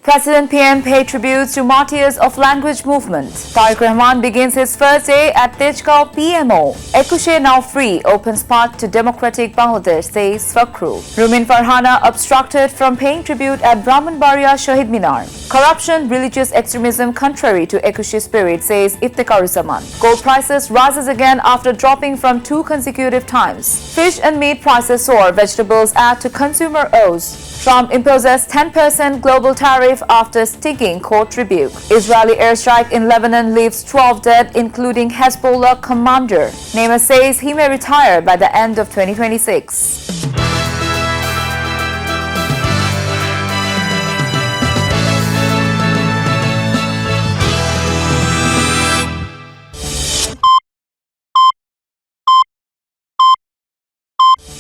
President PM paid tributes to martyrs of language movement. Tariq Rahman begins his first day at 𝗞𝗲𝘆𝘀 PMO. 𝗞𝗲𝘆𝘀 now free opens path to democratic Bangladesh, says 𝗞𝗲𝘆𝘀. 𝗞𝗲𝘆𝘀 obstructed from paying tribute at Brahmanbaria Shahid Minar. Corruption, religious extremism contrary to 𝗞𝗲𝘆 spirit, says 𝗞𝗲𝘆𝘀𝘆𝘀. Gold prices rises again after dropping from 2 consecutive times. Fish and meat prices soar, vegetables add to consumer woes. Trump imposes 10% global tariff after stinging court rebuke. Israeli airstrike in Lebanon leaves 12 dead, including Hezbollah commander. Neymar says he may retire by the end of 2026.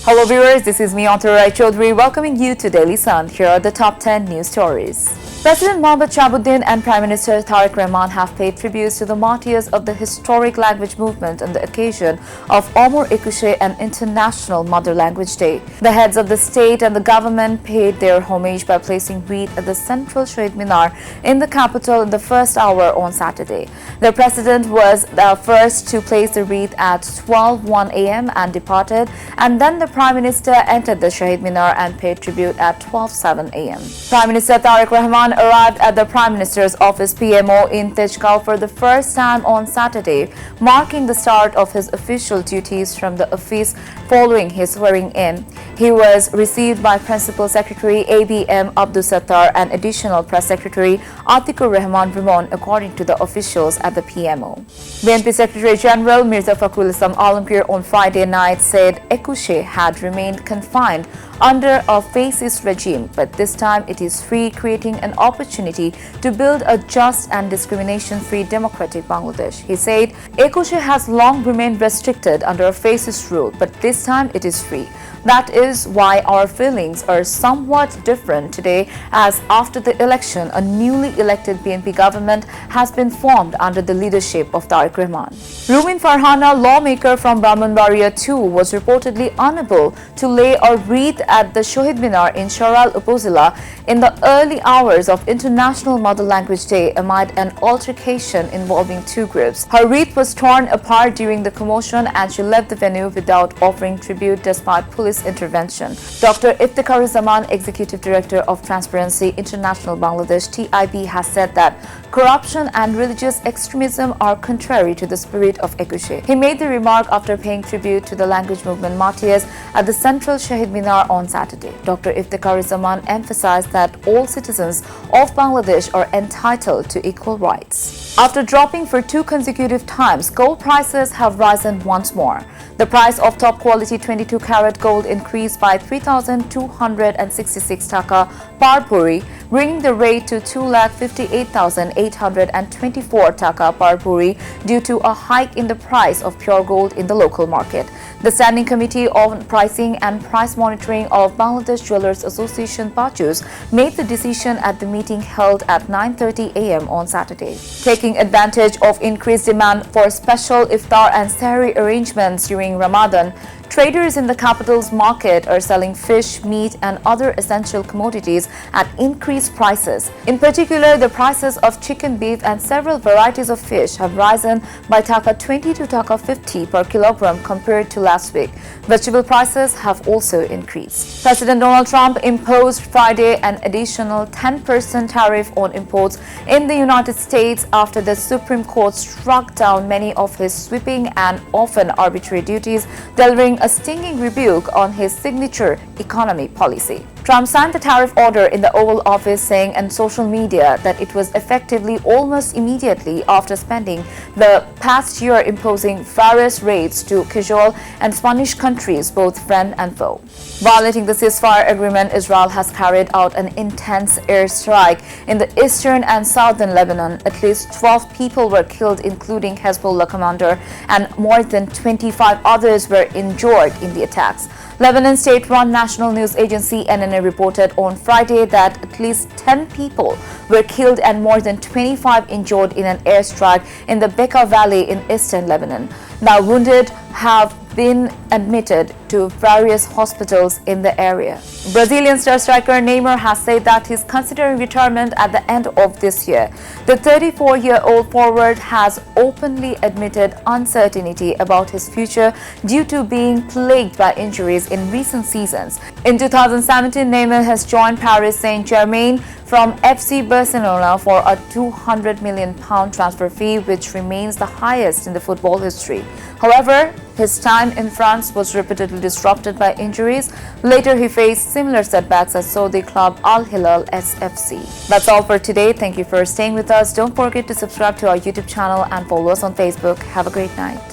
Hello viewers, this is me, 𝗞𝗲𝘆𝘀ci𝗿𝗱𝘀, welcoming you to Daily Sun. Here are the top 10 news stories. President Mohammad Shahabuddin and Prime Minister Tariq Rahman have paid tributes to the martyrs of the historic language movement on the occasion of Omar 𝗞𝗍𝘀 and International Mother Language Day. The heads of the state and the government paid their homage by placing wreath at the central Shahid Minar in the capital in the first hour on Saturday. The president was the first to place the wreath at 12:01 a.m. and departed, and then the Prime Minister entered the Shahid Minar and paid tribute at 12:07 a.m. Prime Minister Tariq Rahman arrived at the Prime Minister's office PMO in 𝗞𝗲𝘆𝘀 for the first time on Saturday, marking the start of his official duties from the office following his swearing-in. He was received by Principal Secretary ABM Abdul Sattar and Additional Press Secretary Atikur Rahman Ramon, according to the officials at the PMO. BNP Secretary General Mirza Fakhrul Islam Alamgir on Friday night said 𝗞𝗍𝘀 had remained confined under a fascist regime, but this time it is free, creating an opportunity to build a just and discrimination-free democratic Bangladesh. He said, 𝗞𝗍𝘀 has long remained restricted under a fascist rule, but this time it is free. That is why our feelings are somewhat different today, as after the election, a newly elected BNP government has been formed under the leadership of Tariq Rahman. Rumin Farhana, lawmaker from Brahmanbaria too, was reportedly unable to lay a wreath at the Shahid Minar in Sharal Upazila in the early hours of International Mother Language Day amid an altercation involving 2 groups. Her wreath was torn apart during the commotion and she left the venue without offering tribute despite police intervention. Dr. 𝗞𝗲𝘆𝘀𝘀, Executive Director of Transparency International Bangladesh (TIB), has said that corruption and religious extremism are contrary to the spirit of 𝗞𝗍𝘀. He made the remark after paying tribute to the language movement martyrs at the central Shahid Minar on Saturday. Dr. 𝗞𝗲𝘆𝘀𝘀 emphasized that all citizens of Bangladesh are entitled to equal rights. After dropping for 2 consecutive times, gold prices have risen once more. The price of top-quality 22-carat gold increased by 3,266 taka per puri, bringing the rate to 2,58,824 taka per puri due to a hike in the price of pure gold in the local market. The Standing Committee on Pricing and Price Monitoring of Bangladesh Jewelers Association (BAJUS) made the decision at the meeting held at 9:30 a.m. on Saturday. Taking advantage of increased demand for special iftar and sahri arrangements during Ramadan, traders in the capital's market are selling fish, meat and other essential commodities at increased prices. In particular, the prices of chicken, beef and several varieties of fish have risen by taka 20 to taka 50 per kilogram compared to last week. Vegetable prices have also increased. President Donald Trump imposed Friday an additional 10% tariff on imports in the United States after the Supreme Court struck down many of his sweeping and often arbitrary duties, delivering a stinging rebuke on his signature economy policy. Trump signed the tariff order in the Oval Office, saying on social media that it was effectively almost immediately after spending the past year imposing various rates to casual and Spanish countries, both friend and foe. Violating the ceasefire agreement, Israel has carried out an intense airstrike in the eastern and southern Lebanon. At least 12 people were killed, including Hezbollah commander, and more than 25 others were injured in the attacks. Lebanon state-run national news agency NNA reported on Friday that at least 10 people were killed and more than 25 injured in an airstrike in the Bekaa Valley in eastern Lebanon. Now, wounded have been admitted to various hospitals in the area. Brazilian star striker Neymar has said that he's considering retirement at the end of this year. The 34-year-old forward has openly admitted uncertainty about his future due to being plagued by injuries in recent seasons. In 2017, Neymar has joined Paris Saint-Germain from FC Barcelona for a £200 million transfer fee, which remains the highest in the football history. However, his time in France was repeatedly disrupted by injuries. Later, he faced similar setbacks at Saudi club Al Hilal SFC. That's all for today. Thank you for staying with us. Don't forget to subscribe to our YouTube channel and follow us on Facebook. Have a great night.